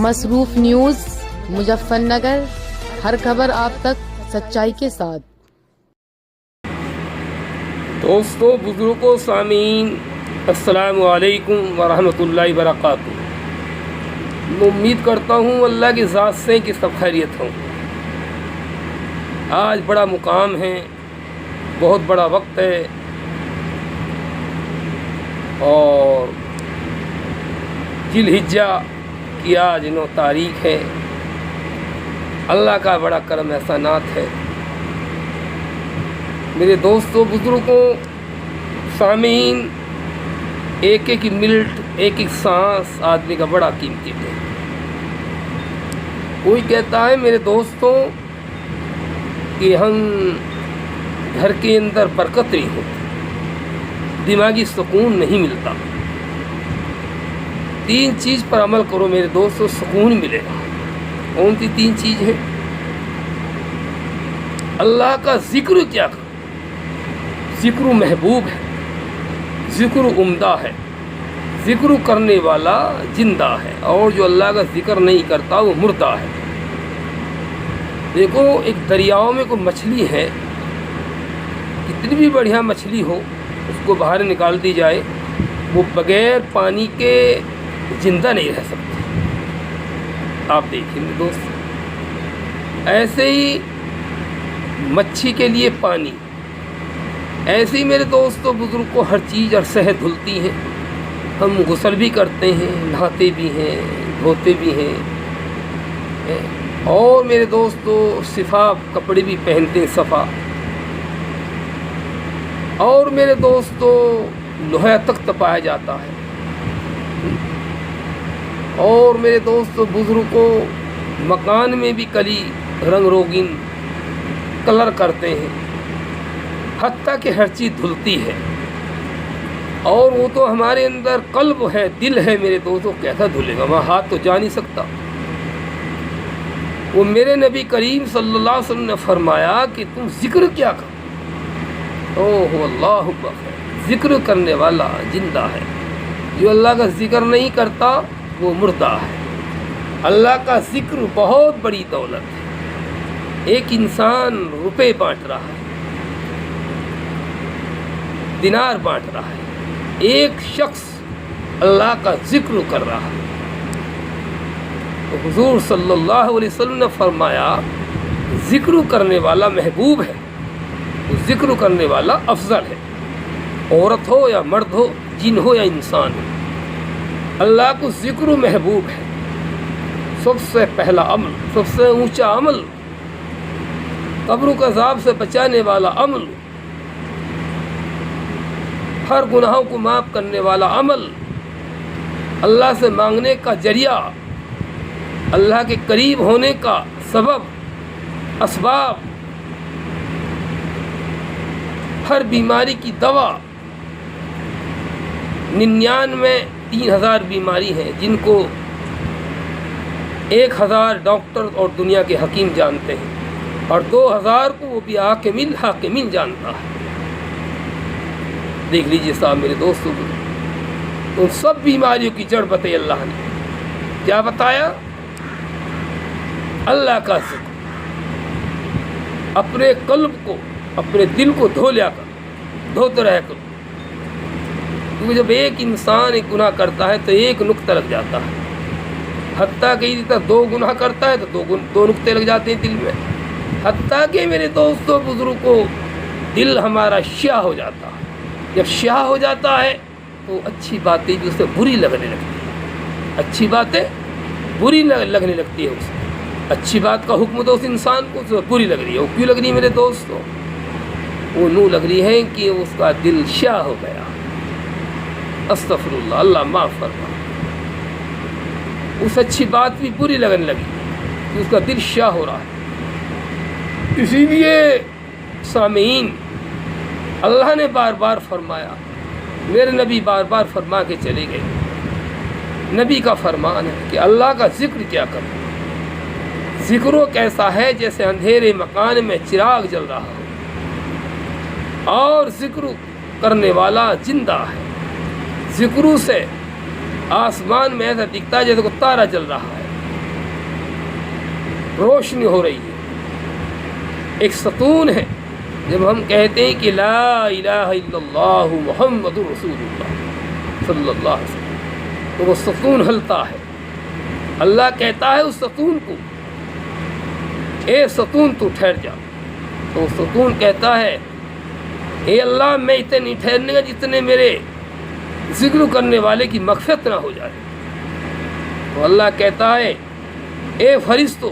مصروف نیوز مظفر نگر، ہر خبر آپ تک سچائی کے ساتھ۔ دوستو، بزرگوں، سامعین، السلام علیکم ورحمۃ اللہ وبرکاتہ۔ میں امید کرتا ہوں اللہ کی ذات سے کہ سب خیریت ہوں۔ آج بڑا مقام ہے، بہت بڑا وقت ہے، اور ذی الحجہ کی آج 9 تاریخ ہے۔ اللہ کا بڑا کرم احسانات ہے۔ میرے دوستوں، بزرگوں، سامعین، ایک ایک منٹ، ایک ایک سانس آدمی کا بڑا قیمتی ہے۔ کوئی کہتا ہے میرے دوستوں کہ ہم گھر کے اندر برکت نہیں ہوتی، دماغی سکون نہیں ملتا۔ 3 چیز پر عمل کرو میرے دوستوں، سکون ملے گا۔ کون سی 3 چیز ہے؟ اللہ کا ذکر کیا کرو، ذکر محبوب ہے، ذکر عمدہ ہے، ذکر کرنے والا زندہ ہے، اور جو اللہ کا ذکر نہیں کرتا وہ مردہ ہے۔ دیکھو، ایک دریاؤں میں کوئی مچھلی ہے، کتنی بھی بڑھیا مچھلی ہو، اس کو باہر نکال دی جائے، وہ بغیر پانی کے زندہ نہیں رہ سکتی۔ آپ دیکھیں میرے دوست، ایسے ہی مچھی کے لیے پانی، ایسے ہی میرے دوستوں، بزرگ کو ہر چیز اور صحت دھلتی ہے۔ ہم غسل بھی کرتے ہیں، نہاتے بھی ہیں، دھوتے بھی ہیں، اور میرے دوستوں شفاف کپڑے بھی پہنتے ہیں، صفا، اور میرے دوستوں لوہا تک تپایا جاتا ہے، اور میرے دوستوں بزرگوں مکان میں بھی کلی رنگ روگن کلر کرتے ہیں، حتیٰ کہ ہر چیز دھلتی ہے۔ اور وہ تو ہمارے اندر قلب ہے، دل ہے میرے دوستوں، کیسا دھلے گا؟ وہاں ہاتھ تو جا نہیں سکتا۔ وہ میرے نبی کریم صلی اللہ علیہ وسلم نے فرمایا کہ تم ذکر کیا کرو، اوہ اللہ اکبر، ذکر کرنے والا زندہ ہے، جو اللہ کا ذکر نہیں کرتا وہ مردہ ہے۔ اللہ کا ذکر بہت بڑی دولت ہے۔ ایک انسان روپے بانٹ رہا ہے، دینار بانٹ رہا ہے، ایک شخص اللہ کا ذکر کر رہا ہے، تو حضور صلی اللہ علیہ وسلم نے فرمایا ذکر کرنے والا محبوب ہے، ذکر کرنے والا افضل ہے۔ عورت ہو یا مرد ہو، جن ہو یا انسان ہو، اللہ کو ذکر محبوب ہے۔ سب سے پہلا عمل، سب سے اونچا عمل، قبر کے عذاب سے بچانے والا عمل، ہر گناہوں کو معاف کرنے والا عمل، اللہ سے مانگنے کا ذریعہ، اللہ کے قریب ہونے کا سبب، اسباب، ہر بیماری کی دوا۔ 99,000 بیماری ہیں جن کو 1,000 ڈاکٹر اور دنیا کے حکیم جانتے ہیں، اور 2,000 کو وہ بھی حاکمین جانتا ہے۔ دیکھ لیجئے صاحب میرے دوستوں، ان سب بیماریوں کی جڑ بتائی اللہ نے۔ کیا بتایا؟ اللہ کا ذکر۔ اپنے قلب کو، اپنے دل کو دھو لیا کر، دھوتے رہ کر، کیونکہ جب ایک انسان ایک گناہ کرتا ہے تو ایک نقطہ لگ جاتا ہے، حتیٰ کہ 2 گناہ کرتا ہے تو 2 نقطے لگ جاتے ہیں دل میں، حتیٰ کہ میرے دوستوں بزرگوں کو دل ہمارا شیاہ ہو جاتا ہے۔ جب شیاہ ہو جاتا ہے تو اچھی باتیں بھی اسے بری لگنے لگتی ہیں، اچھی باتیں بری لگنے لگتی ہے اسے، اچھی بات کا حکم تو اس انسان کو اسے بری لگ رہی ہے۔ وہ کیوں لگ رہی ہے میرے دوستوں؟ وہ نو لگ رہی ہے کہ اس کا دل شیاہ ہو گیا۔ استغفر اللہ، اللہ معاف فرما۔ اس اچھی بات بھی بری لگنے لگی کہ اس کا دل شیاہ ہو رہا ہے۔ اسی لیے سامعین، اللہ نے بار بار فرمایا، میرے نبی بار بار فرما کے چلے گئے۔ نبی کا فرمان ہے کہ اللہ کا ذکر کیا کرو۔ ذکر کیسا ہے؟ جیسے اندھیرے مکان میں چراغ جل رہا ہو، اور ذکر کرنے والا زندہ ہے۔ ذکر سے آسمان میں ایسا دکھتا ہے جیسے کوئی تارا جل رہا ہے، روشنی ہو رہی ہے، ایک ستون ہے۔ جب ہم کہتے ہیں کہ لا الہ الا اللہ محمد رسول اللہ صلی اللہ علیہ وسلم، تو وہ ستون ہلتا ہے۔ اللہ کہتا ہے اس ستون کو، اے ستون تو ٹھہر جا۔ تو ستون کہتا ہے اے اللہ میں اتنے نہیں ٹھہرنے گا جتنے میرے ذکر کرنے والے کی مغفرت نہ ہو جائے۔ تو اللہ کہتا ہے اے فرشتو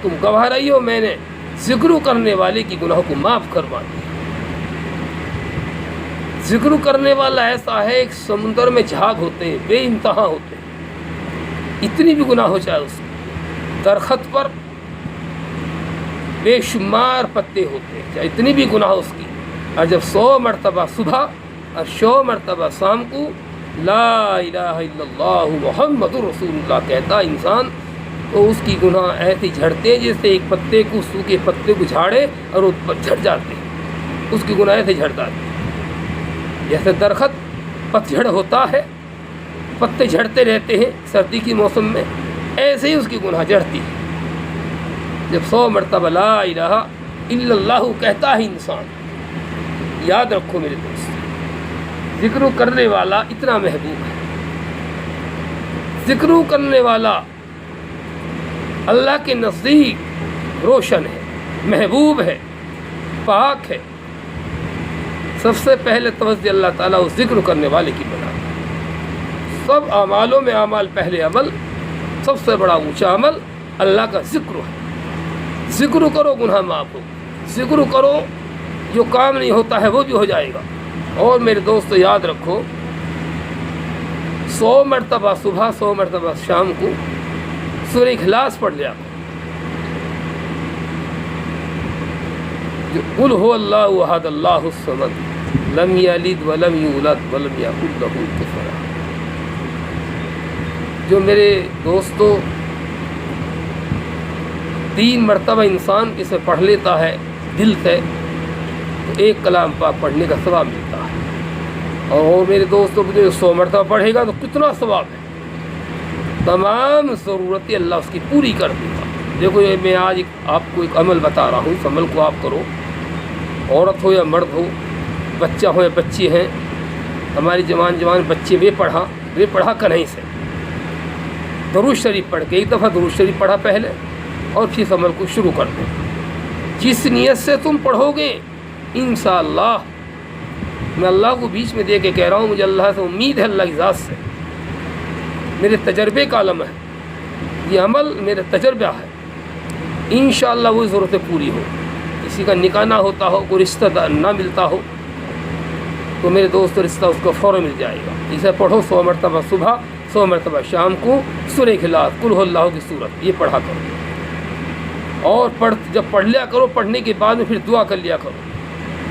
تم گواہ رہی ہو میں نے ذکر کرنے والے کی گناہوں کو معاف کروا دیا۔ ذکر کرنے والا ایسا ہے ایک سمندر میں جھاگ ہوتے ہیں، بے انتہا ہوتے ہیں، اتنی بھی گناہ ہو چاہے اس کو، درخت پر بے شمار پتے ہوتے ہیں چاہے اتنی بھی گناہ اس کی، اور جب 100 مرتبہ صبح اور 100 مرتبہ شام کو لا الہ الا اللہ محمد رسول اللہ کہتا انسان، تو اس کی گناہ ایسے جھڑتے ہیں جیسے ایک پتے کو، سوکھے پتے کو جھاڑے اور وہ جھڑ جاتے ہیں، اس کی گناہ ایسے جھڑ جاتے ہیں۔ جیسے درخت پتجھڑ ہوتا ہے، پتے جھڑتے رہتے ہیں سردی کی موسم میں، ایسے ہی اس کی گناہ جھڑتی ہے۔ جب 100 مرتبہ لا الہ الا اللہ کہتا ہے انسان، یاد رکھو میرے دوست، ذکر کرنے والا اتنا محبوب ہے، ذکر کرنے والا اللہ کے نزدیک روشن ہے، محبوب ہے، پاک ہے۔ سب سے پہلے توجہ اللہ تعالیٰ اس ذکر کرنے والے کی بنا۔ سب اعمالوں میں اعمال پہلے عمل، سب سے بڑا اونچا عمل اللہ کا ذکر ہے۔ ذکر کرو گناہ معاف ہو، ذکر کرو جو کام نہیں ہوتا ہے وہ بھی ہو جائے گا۔ اور میرے دوستو یاد رکھو 100 مرتبہ صبح 100 مرتبہ شام کو سورہ اخلاص پڑھ لیا، جو قل هو اللہ احد اللہ الصمد لم یلد ولم یولد ولم یکن لہ کفوا۔ جو میرے دوستو 3 مرتبہ انسان اسے پڑھ لیتا ہے دل سے، تو 1 کلام پاک پڑھنے کا ثواب ملتا ہے۔ اور میرے دوستو جو 100 مرتبہ پڑھے گا تو کتنا ثواب ہے، تمام ضرورتیں اللہ اس کی پوری کر دے گا۔ دیکھو یہ میں آج آپ کو ایک عمل بتا رہا ہوں، اس عمل کو آپ کرو، عورت ہو یا مرد ہو، بچہ ہو یا بچی ہیں، ہماری جوان بچے بے پڑھا کنہیں سے درود شریف پڑھ کے، ایک دفعہ درود شریف پڑھا پہلے، اور پھر اس عمل کو شروع کر دیں۔ جس نیت سے تم پڑھو گے انشاءاللہ، میں اللہ کو بیچ میں دے کے کہہ رہا ہوں، مجھے اللہ سے امید ہے، اللہ کی ذات سے، میرے تجربے کا عالم ہے، یہ عمل میرے تجربہ ہے، انشاءاللہ وہ ضرورتیں پوری ہو۔ کسی کا نکاح نہ ہوتا ہو، کوئی رشتہ دار نہ ملتا ہو، تو میرے دوست رشتہ اس کو فوراً مل جائے گا۔ اسے پڑھو 100 مرتبہ صبح 100 مرتبہ شام کو سورہ اخلاص قل هو اللہ کی صورت، یہ پڑھا کرو۔ اور جب پڑھ لیا کرو، پڑھنے کے بعد میں پھر دعا کر لیا کرو۔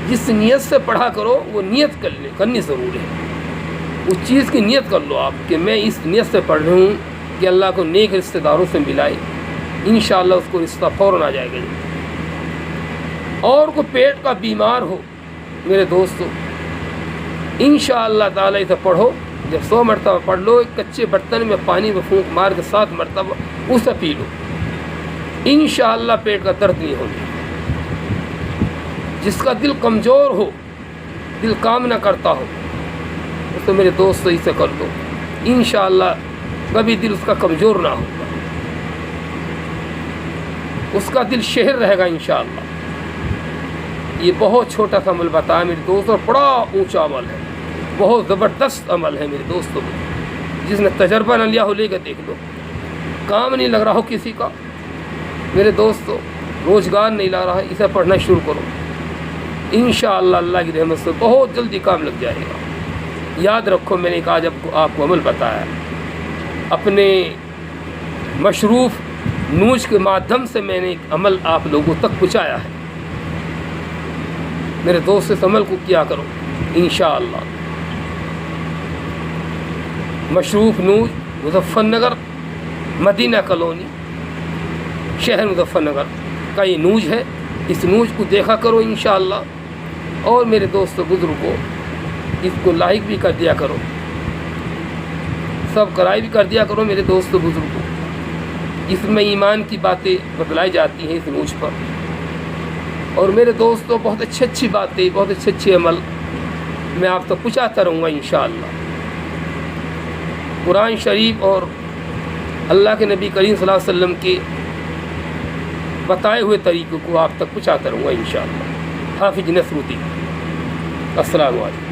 جس نیت سے پڑھا کرو وہ نیت کرنی ضروری ہے، اس چیز کی نیت کر لو آپ کہ میں اس نیت سے پڑھ رہا ہوں کہ اللہ کو نیک رشتہ داروں سے ملائے، انشاءاللہ اس کو رشتہ فوراً آ جائے گا۔ اور کو پیٹ کا بیمار ہو میرے دوستو، انشاءاللہ تعالیٰ اسے پڑھو، جب 100 مرتبہ پڑھ لو، ایک کچے برتن میں پانی میں پھونک مار کے 7 مرتبہ اسے پی لو، انشاءاللہ پیٹ کا درد نہیں ہوگا۔ جس کا دل کمزور ہو، دل کام نہ کرتا ہو، تو میرے دوست اسے کر دو، انشاءاللہ کبھی دل اس کا کمزور نہ ہوگا، اس کا دل شہر رہے گا انشاءاللہ۔ یہ بہت چھوٹا سا عمل بتایا میرے دوست، اور بڑا اونچا عمل ہے، بہت زبردست عمل ہے میرے دوستوں۔ جس نے تجربہ نہ لیا ہو لے کے دیکھ لو، کام نہیں لگ رہا ہو کسی کا میرے دوستو، روزگار نہیں لا رہا ہے، اسے پڑھنا شروع کرو، انشاءاللہ اللہ کی رحمت سے بہت جلدی کام لگ جائے گا۔ یاد رکھو میں نے ایک آج آپ کو عمل بتایا ہے، اپنے مشروف نوش کے مادھم سے میں نے ایک عمل آپ لوگوں تک پہنچایا ہے، میرے دوست اس عمل کو کیا کرو انشاءاللہ۔ مشروف نوش مظفر نگر مدینہ کالونی شہر مظفر نگر کا یہ نوج ہے، اس نوج کو دیکھا کرو انشاءاللہ، اور میرے دوست بزرگوں اس کو لائک بھی کر دیا کرو، سبسکرائب بھی کر دیا کرو میرے دوست بزرگوں۔ جس میں ایمان کی باتیں بتلائی جاتی ہیں اس نوچ پر. اور میرے دوستوں بہت اچھی باتیں، بہت اچھے عمل میں آپ تک پہنچاتا رہوں گا انشاءاللہ. قرآن شریف اور اللہ کے نبی کریم صلی اللہ علیہ وسلم کے بتائے ہوئے طریقوں کو آپ تک پہنچاتا رہوں گا انشاءاللہ. حافظ نصر الدین. السلام علیکم.